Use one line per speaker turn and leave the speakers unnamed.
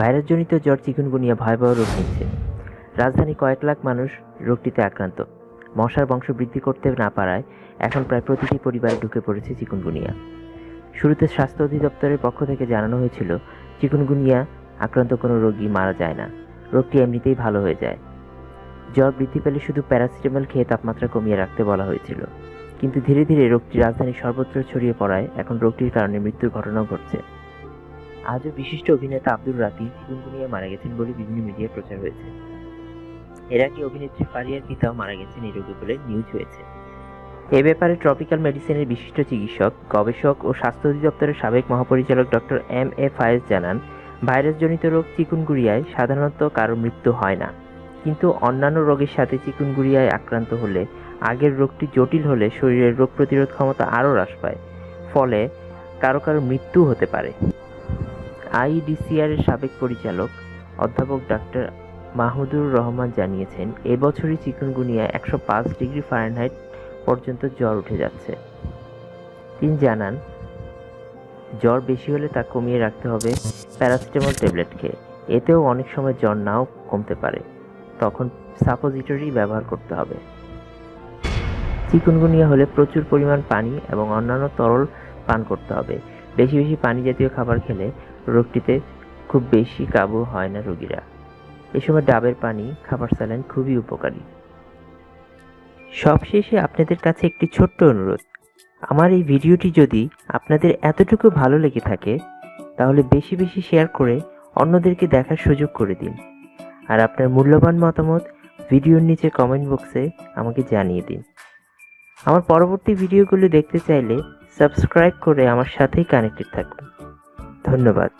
ভাইরাসজনিত জ্বর চিকুনগুনিয়া ভয়াবহ রূপ নিচ্ছে। রাজধানী কয়েক লাখ মানুষ রোগটিতে আক্রান্ত। মশার বংশ বৃদ্ধি করতে না পারায় এখন প্রায় প্রতিটি পরিবারে ঢুকে পড়েছে চিকুনগুনিয়া। শুরুতে স্বাস্থ্য অধিদপ্তরের পক্ষ থেকে জানানো হয়েছিল চিকুনগুনিয়া আক্রান্ত কোনো রোগী মারা যায় না, রোগটি এমনিতেই ভালো হয়ে যায়। জ্বর বৃদ্ধি পেলে শুধু প্যারাসিটামল খেয়ে তাপমাত্রা কমিয়ে রাখতে বলা হয়েছিল, কিন্তু ধীরে ধীরে রোগটি রাজধানীর সর্বত্র ছড়িয়ে পড়ায় এখন রোগটির কারণে মৃত্যুর ঘটনাও ঘটছে। আজও বিশিষ্ট অভিনেতা আব্দুর রাকিব চিকুনগুনিয়া মারা গেছেন বলে বিভিন্ন মিডিয়ায় প্রচার হয়েছে। এর আগে অভিনেত্রী ফারিয়ার পিতাও মারা গেছেন এই রোগে বলে নিউজ হয়েছে। এ ব্যাপারে ট্রপিক্যাল মেডিসিনের বিশিষ্ট চিকিৎসক, গবেষক ও স্বাস্থ্য অধিদপ্তরের সাবেক মহাপরিচালক ডক্টর M.A. ফায়েজ জানান, ভাইরাসজনিত রোগ চিকুনগুনিয়ায় সাধারণত কারো মৃত্যু হয় না, কিন্তু অন্যান্য রোগের সাথে চিকুনগুনিয়ায় আক্রান্ত হলে আগের রোগটি জটিল হলে শরীরের রোগ প্রতিরোধ ক্ষমতা আরও হ্রাস পায়, ফলে কারো মৃত্যু হতে পারে। IDCR এর সাবেক পরিচালক অধ্যাপক ডাক্তার মাহমুদুর রহমান জানিয়েছেন, এবছরই চিকুনগুনিয়া 105 ডিগ্রি ফারেনহাইট পর্যন্ত জ্বর উঠে যাচ্ছে। তিনি জানান, জ্বর বেশি হলে তা কমিয়ে রাখতে হবে প্যারাসিটামল ট্যাবলেট খেয়ে। এতেও অনেক সময় জ্বর নাও কমতে পারে, তখন সাপোজিটরি ব্যবহার করতে হবে। চিকুনগুনিয়া হলে প্রচুর পরিমাণ পানি এবং অন্যান্য তরল পান করতে হবে। বেশি বেশি পানি জাতীয় খাবার খেলে রোগটিতে খুব বেশি কাবু হয় না রোগীরা। এ সময় ডাবের পানি, খাবার স্যালাইন খুবই উপকারী। সবশেষে আপনাদের কাছে একটি ছোট্ট অনুরোধ, আমার এই ভিডিওটি যদি আপনাদের এতটুকু ভালো লেগে থাকে তাহলে বেশি বেশি শেয়ার করে অন্যদেরকে দেখার সুযোগ করে দিন। আর আপনার মূল্যবান মতামত ভিডিওর নিচে কমেন্ট বক্সে আমাকে জানিয়ে দিন। আমার পরবর্তী ভিডিওগুলো দেখতে চাইলে সাবস্ক্রাইব করে আমার সাথেই কানেক্টেড থাকুন। ধন্যবাদ।